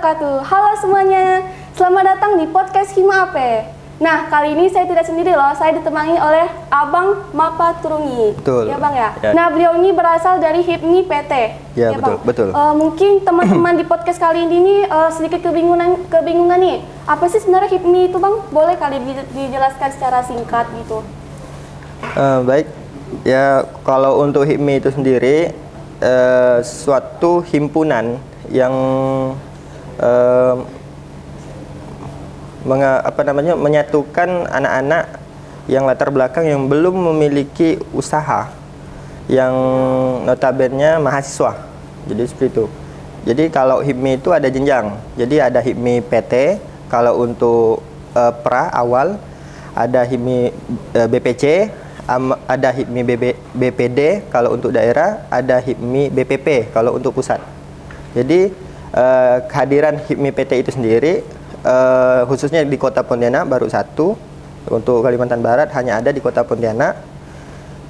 wabarakatuh. Halo semuanya, selamat datang di podcast Hima Ape. Nah, kali ini saya tidak sendiri loh, saya ditemani oleh Abang Mapa Turungi. Betul. Ya Bang ya? Ya. Nah, beliau ini berasal dari HIPMI PT. Ya, betul, Bang? betul. Mungkin teman-teman di podcast kali ini sedikit kebingungan nih. Apa sih sebenarnya HIPMI itu Bang? Boleh kali dijelaskan secara singkat gitu? Baik, ya kalau untuk HIPMI itu sendiri suatu himpunan yang menyatukan anak-anak yang latar belakang yang belum memiliki usaha, yang notabene mahasiswa. Jadi seperti itu. Jadi kalau HIPMI itu ada jenjang. Jadi ada HIPMI PT kalau untuk pra awal, ada HIPMI BPC, ada HIPMI BPD kalau untuk daerah, ada HIPMI BPP kalau untuk pusat. Jadi kehadiran HIPMI PT itu sendiri khususnya di Kota Pontianak baru satu, untuk Kalimantan Barat hanya ada di Kota Pontianak.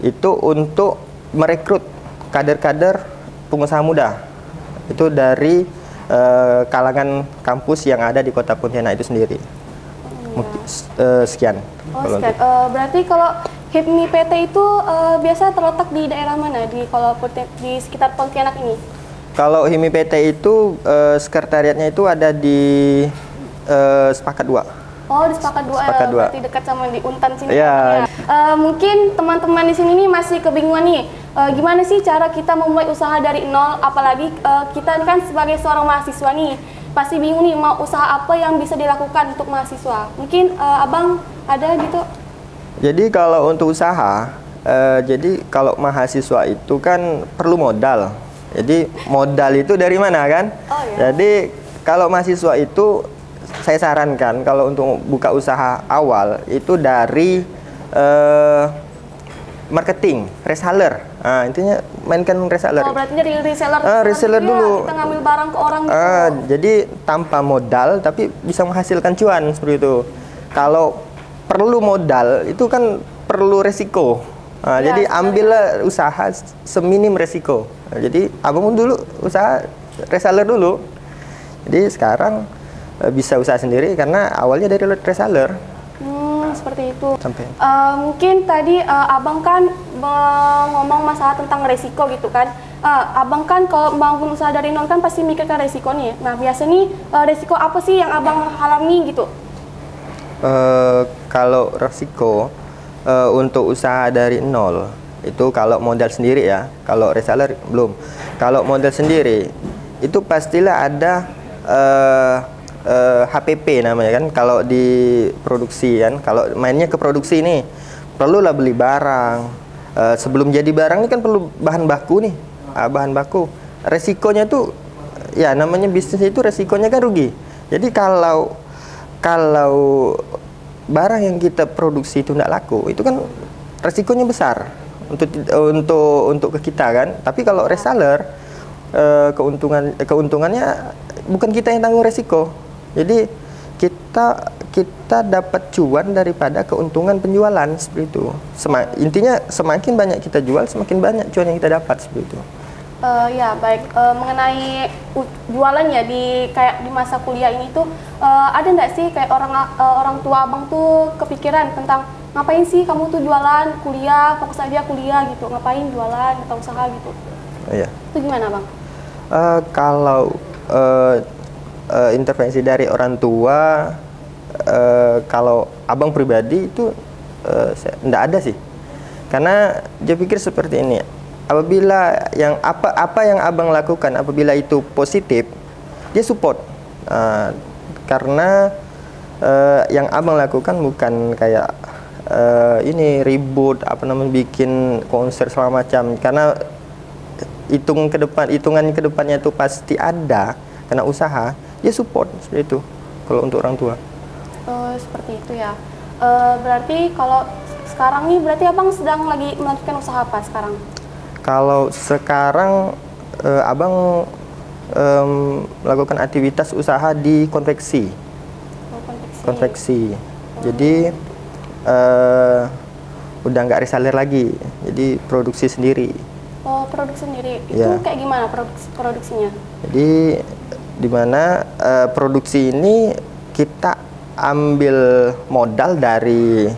Itu untuk merekrut kader-kader pengusaha muda itu dari kalangan kampus yang ada di Kota Pontianak itu sendiri. Sekian. Berarti kalau HIPMI PT itu biasa terletak di daerah mana di sekitar Pontianak ini? Kalau HIPMI PT itu sekretariatnya itu ada di Sepakat 2. Oh, di Sepakat 2 Sepakat 2. Berarti dekat sama di Untan sini. Ya. Mungkin teman-teman di sini nih masih kebingungan nih. Gimana sih cara kita memulai usaha dari nol? Apalagi kita kan sebagai seorang mahasiswa nih, pasti bingung nih mau usaha apa yang bisa dilakukan untuk mahasiswa. Mungkin Abang ada gitu? Jadi kalau untuk usaha, jadi kalau mahasiswa itu kan perlu modal. Jadi modal itu dari mana kan? Oh, ya. Jadi kalau mahasiswa itu saya sarankan kalau untuk buka usaha awal itu dari marketing, reseller. Nah, intinya mainkan reseller. Oh, berarti dari reseller. Reseller dulu. Kita ngambil barang ke orang gitu. Jadi tanpa modal tapi bisa menghasilkan cuan seperti itu. Kalau perlu modal itu kan perlu resiko. Ya, jadi ambillah usaha seminim resiko. Jadi abang dulu usaha reseller dulu. Jadi sekarang bisa usaha sendiri karena awalnya dari reseller. Seperti itu. Sampai. Mungkin tadi Abang kan ngomong masalah tentang resiko gitu kan. Abang kan kalau membangun usaha dari nol kan pasti mikirkan resiko nih. Nah, biasa nih resiko apa sih yang Abang alami gitu? Kalau resiko untuk usaha dari nol itu kalau modal sendiri ya, kalau reseller belum. Kalau modal sendiri itu pastilah ada HPP namanya kan, kalau di produksi kan, kalau mainnya ke produksi nih perlulah beli barang. Sebelum jadi barang ini kan perlu bahan baku nih, bahan baku. Resikonya tuh ya namanya bisnis itu resikonya kan rugi. Jadi kalau barang yang kita produksi itu tidak laku, itu kan resikonya besar untuk ke kita kan. Tapi kalau reseller keuntungannya bukan kita yang tanggung resiko. Jadi kita dapat cuan daripada keuntungan penjualan seperti itu. Intinya semakin banyak kita jual, semakin banyak cuan yang kita dapat seperti itu. Ya baik, mengenai jualan ya kayak di masa kuliah ini tuh ada nggak sih kayak orang tua Abang tuh kepikiran tentang ngapain sih kamu tuh jualan, kuliah, fokus aja kuliah gitu, ngapain jualan atau usaha gitu? Iya. Itu gimana Bang? Kalau intervensi dari orang tua, kalau Abang pribadi itu enggak ada sih, karena dia pikir seperti ini. Apabila apa yang Abang lakukan, apabila itu positif, dia support. Karena yang Abang lakukan bukan kayak ini ribut bikin konser segala macam. Karena hitungan ke depannya itu pasti ada, karena usaha, dia support seperti itu. Kalau untuk orang tua. Seperti itu ya. Berarti kalau sekarang nih berarti Abang sedang lagi melanjutkan usaha apa sekarang? Kalau sekarang Abang melakukan aktivitas usaha di konveksi. Konveksi. Jadi udah nggak reseller lagi, jadi produksi sendiri. Oh, produksi sendiri. Itu ya. kayak gimana produksinya? Jadi Dimana produksi ini kita ambil modal dari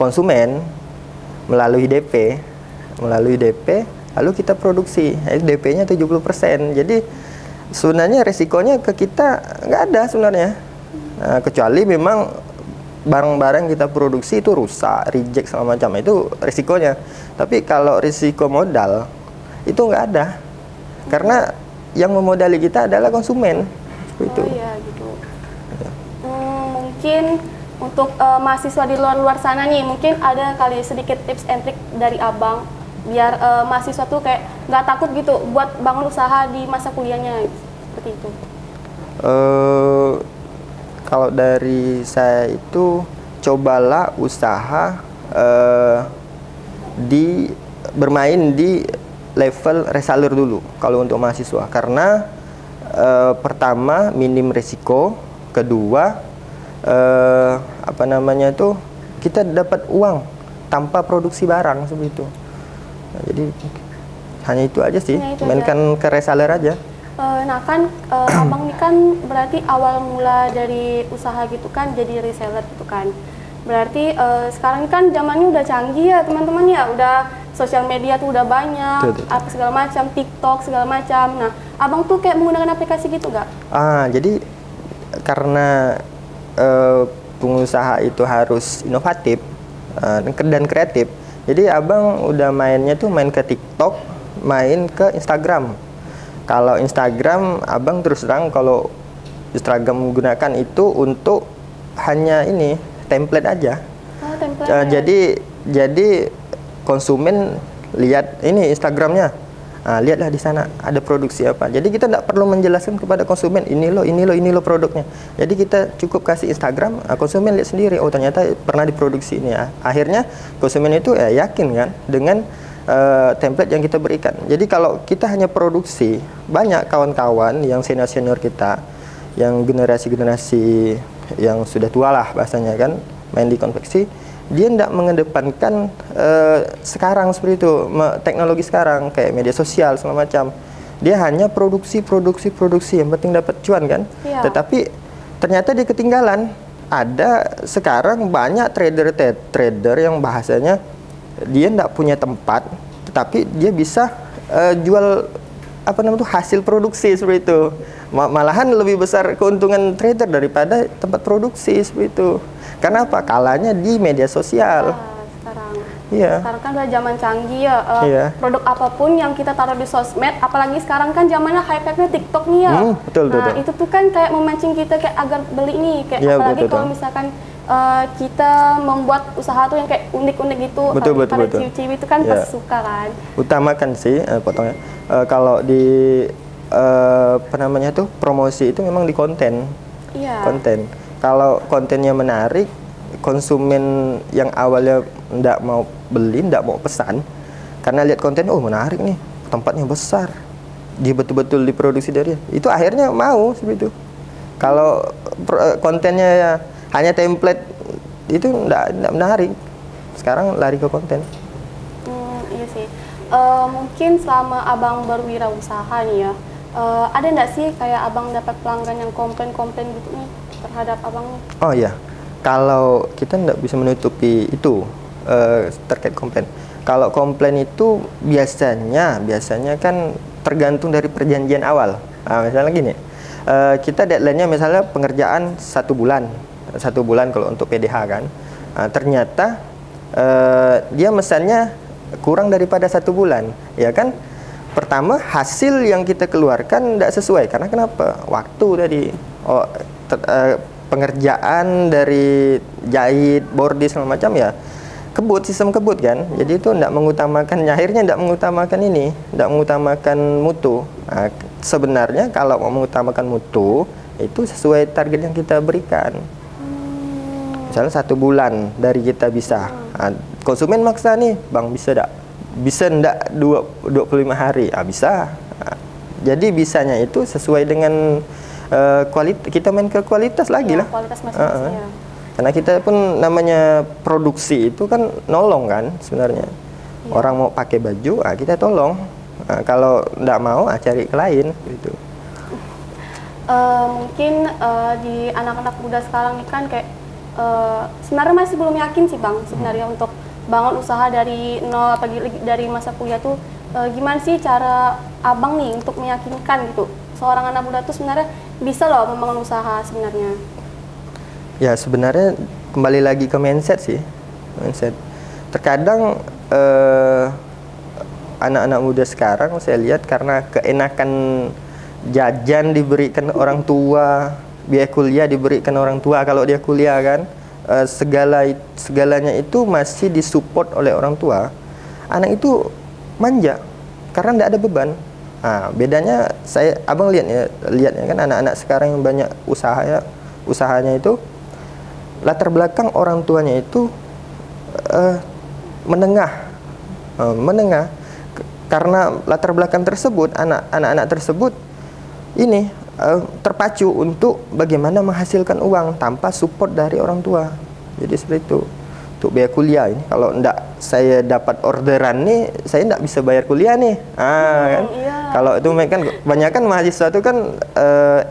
konsumen melalui DP, lalu kita produksi. DP-nya 70%. Jadi sebenarnya resikonya ke kita nggak ada sebenarnya. Kecuali memang barang-barang kita produksi itu rusak, reject segala macam, itu risikonya. Tapi kalau risiko modal itu nggak ada, karena yang memodali kita adalah konsumen. Seperti itu. Iya gitu. Mungkin untuk mahasiswa di luar sana nih, mungkin ada kali sedikit tips and trick dari abang biar mahasiswa tuh kayak nggak takut gitu buat bangun usaha di masa kuliahnya, seperti itu. Kalau dari saya itu cobalah usaha bermain di level reseller dulu kalau untuk mahasiswa, karena pertama minim risiko, kedua kita dapat uang tanpa produksi barang seperti itu. Nah, jadi hanya itu aja sih, mainkan ke reseller aja. Nah kan abang ini kan berarti awal mula dari usaha gitu kan jadi reseller gitu kan. Berarti sekarang kan zamannya udah canggih ya teman-teman ya, udah sosial media tuh udah banyak, apa segala macam, TikTok segala macam. Nah abang tuh kayak menggunakan aplikasi gitu nggak? Jadi karena pengusaha itu harus inovatif dan kreatif, jadi abang udah main ke TikTok, main ke Instagram. Kalau Instagram, abang terus terang kalau Instagram gunakan itu untuk hanya ini template aja. Jadi konsumen lihat ini Instagramnya, lihatlah di sana ada produksi apa. Jadi kita tidak perlu menjelaskan kepada konsumen ini loh produknya. Jadi kita cukup kasih Instagram, konsumen lihat sendiri. Oh ternyata pernah diproduksi ini ya. Akhirnya konsumen itu yakin kan dengan template yang kita berikan. Jadi kalau kita hanya produksi, banyak kawan-kawan yang senior kita, yang generasi yang sudah tua lah bahasanya kan, main di konveksi, dia tidak mengedepankan sekarang seperti itu, teknologi sekarang kayak media sosial segala macam. Dia hanya produksi, yang penting dapat cuan kan. Ya. Tetapi ternyata dia ketinggalan. Ada sekarang banyak trader yang bahasanya dia tidak punya tempat, tetapi dia bisa jual hasil produksi seperti itu. Malahan lebih besar keuntungan trader daripada tempat produksi seperti itu. Karena apa? Kalanya di media sosial. Sekarang kan udah zaman canggih ya. Produk apapun yang kita taruh di sosmed, apalagi sekarang kan zamannya hype-nya TikTok nih ya. Betul. Itu tuh kan kayak memancing kita kayak agar beli nih, kayak apalagi kalau misalkan kita membuat usaha tuh yang kayak unik-unik gitu, betul. ciwi-ciwi itu kan pasti suka kan. Utamakan sih potongnya. Kalau di promosi itu memang di konten. Iya. Konten. Kalau kontennya menarik, konsumen yang awalnya tidak mau beli, tidak mau pesan, karena lihat konten, oh menarik nih, tempatnya besar, dia betul-betul diproduksi dari itu, akhirnya mau seperti itu. Kalau kontennya hanya template, itu tidak menarik. Sekarang lari ke konten. Iya sih. Mungkin selama abang berwirausaha nih ya, ada nggak sih kayak abang dapat pelanggan yang komplain gitu nih terhadap abang? Oh iya, kalau kita tidak bisa menutupi itu terkait komplain. Kalau komplain itu biasanya kan tergantung dari perjanjian awal. Misalnya gini, kita deadline-nya misalnya pengerjaan 1 bulan kalau untuk PDH kan. Ternyata dia mesannya kurang daripada 1 bulan, ya kan? Pertama, hasil yang kita keluarkan tidak sesuai. Karena kenapa? Waktu tadi. Pengerjaan dari jahit, bordis, segala macam ya. Sistem kebut kan. Jadi itu tidak mengutamakan, akhirnya tidak mengutamakan mutu. Sebenarnya kalau mau mengutamakan mutu, itu sesuai target yang kita berikan. Misalnya 1 bulan dari kita bisa. Konsumen maksa nih, bang bisa enggak 25 hari? Bisa. Jadi bisanya itu sesuai dengan kita main ke kualitas lagi lah. Kualitas masing-masing ya. Karena kita pun namanya produksi itu kan nolong kan sebenarnya. Orang mau pakai baju, kita tolong. Kalau enggak mau, cari ke lain gitu. Mungkin di anak-anak muda sekarang ini kan kayak sebenarnya masih belum yakin sih Bang sebenarnya untuk bangun usaha dari nol, apalagi dari masa kuliah tuh gimana sih cara Abang nih untuk meyakinkan gitu seorang anak muda tuh sebenarnya bisa loh membangun usaha sebenarnya. Ya sebenarnya kembali lagi ke mindset sih, mindset. Terkadang anak-anak muda sekarang saya lihat karena keenakan jajan diberikan orang tua, biaya kuliah diberikan orang tua kalau dia kuliah kan, segalanya itu masih disupport oleh orang tua. Anak itu manja karena tidak ada beban. Nah, bedanya abang lihatnya kan anak-anak sekarang yang banyak usahanya itu latar belakang orang tuanya itu menengah. Karena latar belakang tersebut, anak-anak tersebut ini terpacu untuk bagaimana menghasilkan uang tanpa support dari orang tua. Jadi seperti itu. Untuk biaya kuliah ini, kalau enggak saya dapat orderan nih, saya enggak bisa bayar kuliah nih. Kan? Iya. Kalau itu kan kebanyakan mahasiswa itu kan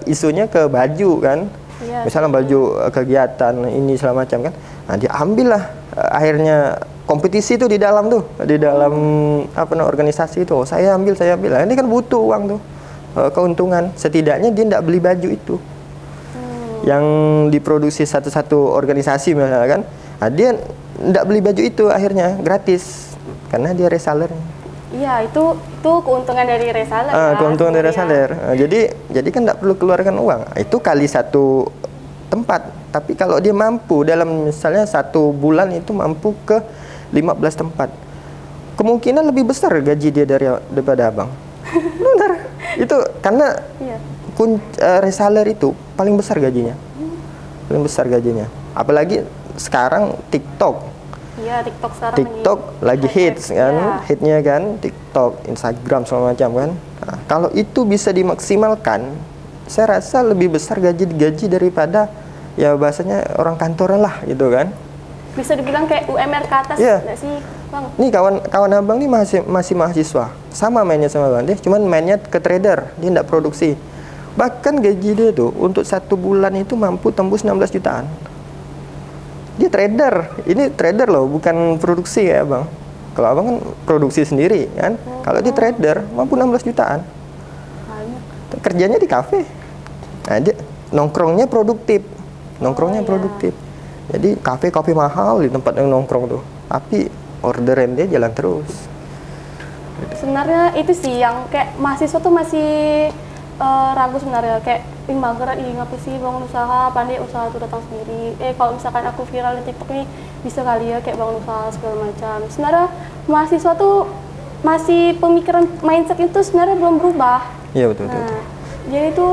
isunya ke baju kan. Iya. Misalnya baju kegiatan ini segala macam kan. Nah, diambillah akhirnya kompetisi itu di dalam organisasi itu. Saya ambil. Nah, ini kan butuh uang tuh. Keuntungan. Setidaknya dia enggak beli baju itu. Yang diproduksi satu organisasi misalnya kan. Nah, dia enggak beli baju itu akhirnya gratis karena dia reseller. Iya, itu keuntungan dari reseller. Keuntungan dari reseller. Jadi kan enggak perlu keluarkan uang. Itu kali satu tempat. Tapi kalau dia mampu dalam misalnya 1 bulan itu mampu ke 15 tempat. Kemungkinan lebih besar gaji dia daripada abang. Benar. Itu karena reseller itu paling besar gajinya. Paling besar gajinya. Apalagi sekarang TikTok. Iya, TikTok sekarang lagi hits kan, hitnya kan TikTok, Instagram segala macam kan. Nah, kalau itu bisa dimaksimalkan, saya rasa lebih besar gaji daripada ya bahasanya orang kantoran lah gitu kan. Bisa dibilang kayak UMR ke atas nggak sih, Bang? Nih kawan abang nih masih mahasiswa, sama mainnya sama abang, dia cuman mainnya ke trader, dia nggak produksi. Bahkan gaji dia tuh untuk 1 bulan itu mampu tembus 16 jutaan. Dia trader, ini trader loh, bukan produksi ya bang. Kalau abang kan produksi sendiri kan, kalau dia trader mampu 16 jutaan. Kerjanya di kafe, nah, dia nongkrongnya produktif, produktif. Jadi kafe mahal di tempat yang nongkrong tuh, tapi orderan dia jalan terus. Sebenarnya itu sih yang kayak mahasiswa tuh masih ragu sebenarnya, kayak mageran, ngapa sih bangun usaha, pandai usaha tuh datang sendiri. Kalau misalkan aku viral di TikTok nih, bisa kali ya kayak bangun usaha segala macam. Sebenarnya mahasiswa tuh masih pemikiran mindset itu sebenarnya belum berubah. Iya betul. Jadi itu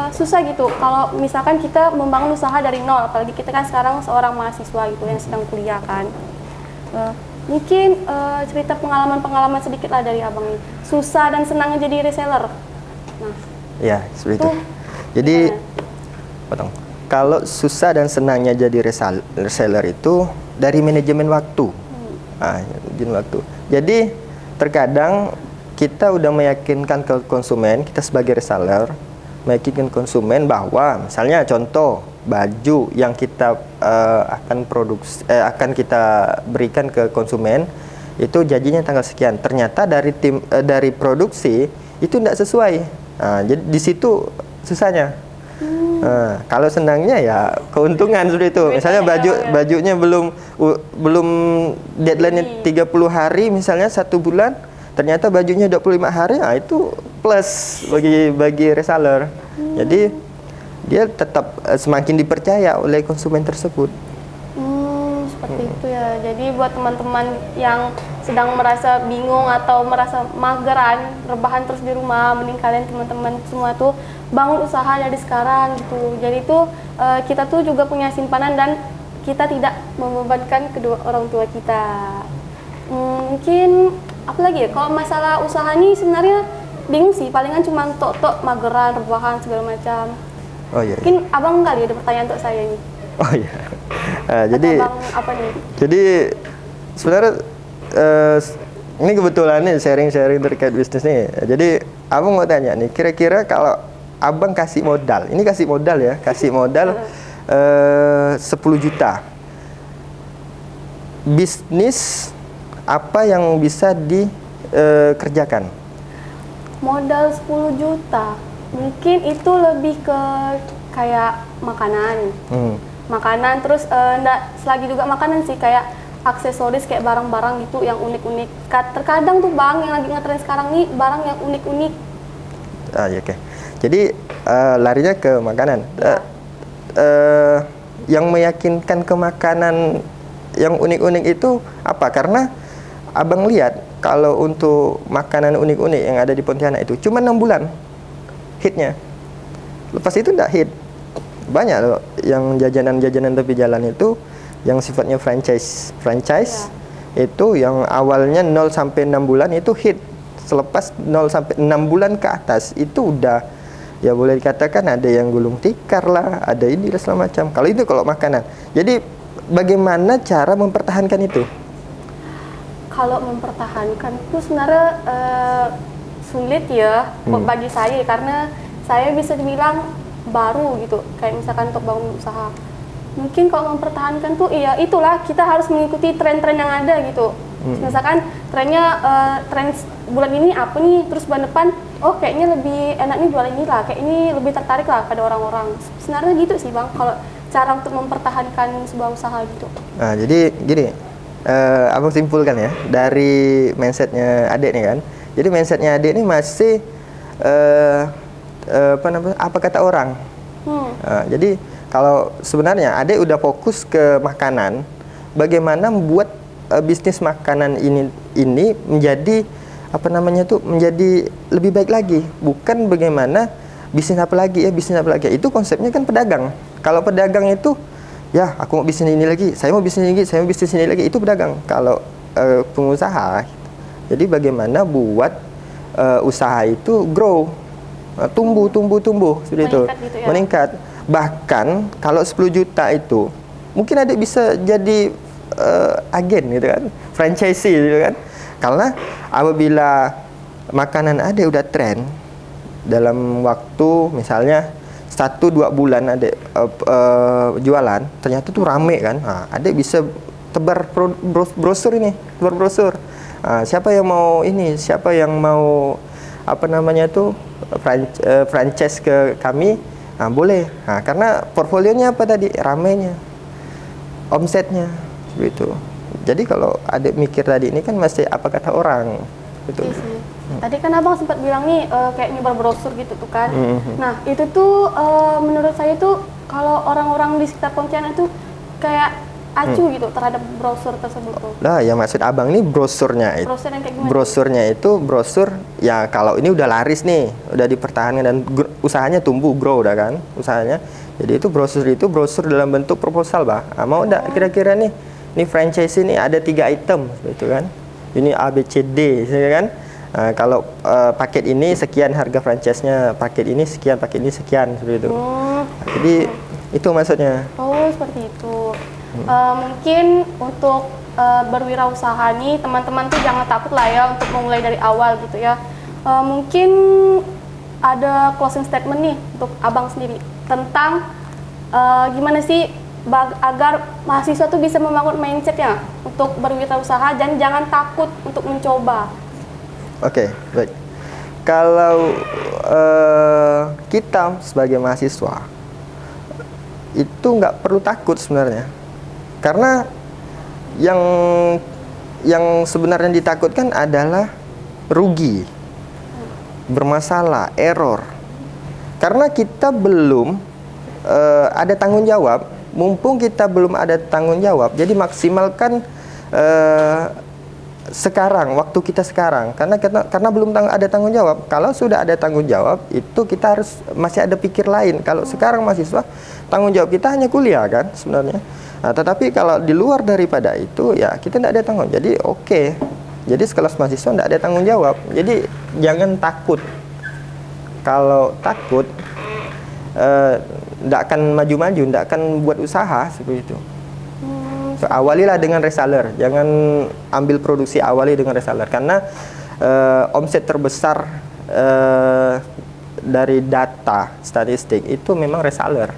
susah gitu kalau misalkan kita membangun usaha dari nol, apalagi kita kan sekarang seorang mahasiswa gitu yang sedang kuliah kan. Mungkin cerita pengalaman sedikit lah dari abang nih, susah dan senangnya jadi reseller. Nah, ya seperti itu. Jadi kalau susah dan senangnya jadi reseller itu dari manajemen waktu. Manajemen waktu. Jadi terkadang kita udah meyakinkan ke konsumen, kita sebagai reseller meyakinkan konsumen bahwa misalnya contoh baju yang kita akan kita berikan ke konsumen itu janjinya tanggal sekian. Ternyata dari produksi itu tidak sesuai. Jadi di situ susahnya. Kalau senangnya ya keuntungan seperti itu. Misalnya bajunya belum deadline-nya 30 hari misalnya 1 bulan, ternyata bajunya 25 hari, itu plus bagi reseller. Jadi dia tetap semakin dipercaya oleh konsumen tersebut. Seperti itu ya. Jadi buat teman-teman yang sedang merasa bingung atau merasa mageran, rebahan terus di rumah, mending kalian teman-teman semua tuh bangun usaha dari sekarang gitu. Jadi tuh kita tuh juga punya simpanan dan kita tidak membebankan kedua orang tua kita. Mungkin apa lagi ya, kalau masalah usaha nih sebenarnya bingung sih, palingan cuma tok-tok mageran, rebahan segala macam. Oh iya. Mungkin abang kali ada pertanyaan untuk saya nih. Oh iya. Jadi abang apa nih? Jadi sebenarnya ini kebetulan nih sharing terkait bisnis nih. Jadi abang mau tanya nih, kira-kira kalau abang kasih modal. Ini kasih modal ya, kasih modal 10 juta. Bisnis apa yang bisa dikerjakan? Modal 10 juta. Mungkin itu lebih ke kayak makanan. Makanan, terus enggak selagi juga makanan sih, kayak aksesoris, kayak barang-barang gitu yang unik-unik. Terkadang tuh Bang, yang lagi ngetren sekarang nih barang yang unik-unik. Ya, oke. Jadi larinya ke makanan. Yang meyakinkan ke makanan yang unik-unik itu apa? Karena abang lihat kalau untuk makanan unik-unik yang ada di Pontianak itu cuma 6 bulan hitnya. Lepas itu enggak hit. Banyak loh yang jajanan-jajanan tepi jalan itu yang sifatnya franchise. Itu yang awalnya 0 sampai 6 bulan itu hit. Selepas 0 sampai 6 bulan ke atas itu udah, ya boleh dikatakan ada yang gulung tikar lah, ada ini dan segala macam. Kalau itu kalau makanan. Jadi bagaimana cara mempertahankan itu? Kalau mempertahankan itu sebenarnya sulit ya bagi saya, karena saya bisa dibilang baru gitu, kayak misalkan untuk bangun usaha. Mungkin kalau mempertahankan tuh iya itulah, kita harus mengikuti tren-tren yang ada gitu. Misalkan trennya tren bulan ini apa nih, terus bulan depan oh kayaknya lebih enak nih jual inilah, kayak ini lebih tertarik lah pada orang-orang. Sebenarnya gitu sih Bang, kalau cara untuk mempertahankan sebuah usaha gitu. Nah, jadi gini, abang simpulkan ya dari mindsetnya adik nih kan. Jadi mindsetnya adik ini masih apa kata orang. Jadi kalau sebenarnya adik udah fokus ke makanan, bagaimana membuat bisnis makanan ini menjadi menjadi lebih baik lagi, bukan bagaimana bisnis apa lagi. Itu konsepnya kan pedagang. Kalau pedagang itu ya aku mau bisnis ini lagi, saya mau bisnis ini lagi, itu pedagang. Kalau pengusaha, jadi bagaimana buat usaha itu grow, tumbuh seperti itu, Gitu ya? meningkat. Bahkan kalau 10 juta itu mungkin ada bisa jadi agen gitu kan, franchisee gitu kan. Karena apabila makanan ada udah tren dalam waktu misalnya 1-2 bulan ada jualan, ternyata tuh rame kan. Ada bisa tebar brosur ini, siapa yang mau ini, siapa yang mau franchise ke kami, boleh. Karena portfolionya apa tadi, ramenya, omsetnya, begitu. Jadi kalau adik mikir tadi ini kan masih apa kata orang, gitu. Iya sih. Tadi kan Abang sempat bilang nih kayak nyebar brosur gitu tuh kan. Nah itu tuh menurut saya tuh kalau orang-orang di sekitar Pontianak tuh kayak acuh gitu terhadap brosur tersebut tuh. Nah, yang maksud abang ini brosurnya itu. Brosur yang kayak gimana? Brosurnya itu brosur ya kalau ini udah laris nih, udah dipertahankan dan usahanya tumbuh, grow udah kan usahanya. Jadi itu brosur dalam bentuk proposal, bah. Mau enggak kira-kira nih? Ini franchise ini ada 3 item, gitu kan? Ini A, B, C, D, kan? Kalau paket ini sekian harga franchise-nya, paket ini sekian, seperti itu. Jadi itu maksudnya. Oh, seperti itu. Mungkin untuk berwirausaha nih, teman-teman tuh jangan takut lah ya untuk memulai dari awal gitu ya. Mungkin ada closing statement nih untuk Abang sendiri tentang gimana sih agar mahasiswa tuh bisa membangun mindset ya untuk berwirausaha dan jangan takut untuk mencoba. Oke, baik. Kalau kita sebagai mahasiswa itu nggak perlu takut sebenarnya, karena yang sebenarnya ditakutkan adalah rugi, bermasalah, error. Karena kita belum ada tanggung jawab. Mumpung kita belum ada tanggung jawab, jadi maksimalkan sekarang, waktu kita sekarang. Karena belum ada tanggung jawab. Kalau sudah ada tanggung jawab, itu kita harus masih ada pikir lain. Kalau sekarang mahasiswa, tanggung jawab kita hanya kuliah kan sebenarnya. Nah, tetapi kalau di luar daripada itu, ya kita tidak ada tanggung. Jadi oke. Jadi sekelas mahasiswa tidak ada tanggung jawab. Jadi jangan takut. Kalau takut, tidak akan maju-maju, tidak akan buat usaha seperti itu. So, awalilah dengan reseller, jangan ambil produksi awali dengan reseller, karena omset terbesar dari data statistik itu memang reseller.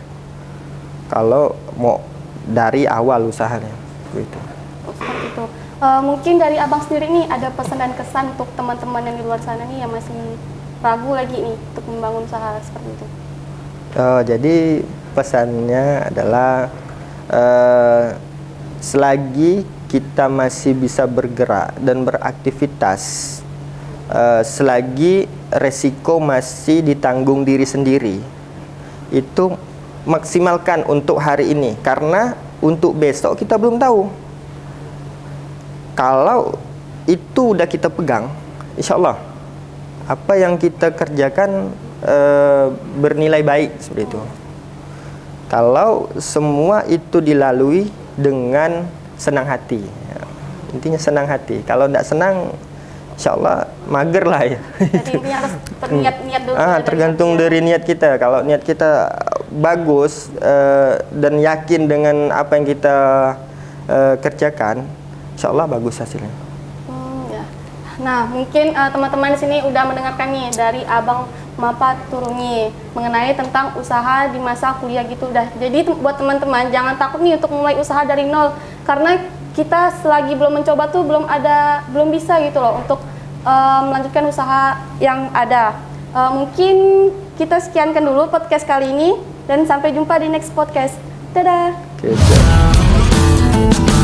Kalau mau dari awal usahanya, gitu. Oh, seperti itu. Mungkin dari abang sendiri nih ada pesan dan kesan untuk teman-teman yang di luar sana nih yang masih ragu lagi nih untuk membangun usaha seperti itu. Jadi pesannya adalah selagi kita masih bisa bergerak dan beraktivitas, selagi resiko masih ditanggung diri sendiri, itu maksimalkan untuk hari ini, karena untuk besok kita belum tahu. Kalau itu udah kita pegang, insya Allah apa yang kita kerjakan bernilai baik seperti itu. Kalau semua itu dilalui dengan senang hati, ya. Intinya senang hati. Kalau tidak senang, insya Allah mager lah ya. Jadi intinya harus niat dulu. Tergantung dari niat kita. Kalau niat kita bagus dan yakin dengan apa yang kita kerjakan, insya Allah bagus hasilnya. Ya. Nah, mungkin teman-teman di sini udah mendengarkan nih dari Abang Mapa Turungi mengenai tentang usaha di masa kuliah gitu udah. Jadi buat teman-teman jangan takut nih untuk mulai usaha dari nol, karena kita selagi belum mencoba tuh belum bisa gitu loh untuk melanjutkan usaha yang ada. Mungkin kita sekiankan dulu podcast kali ini dan sampai jumpa di next podcast. Dadah. Oke, siap.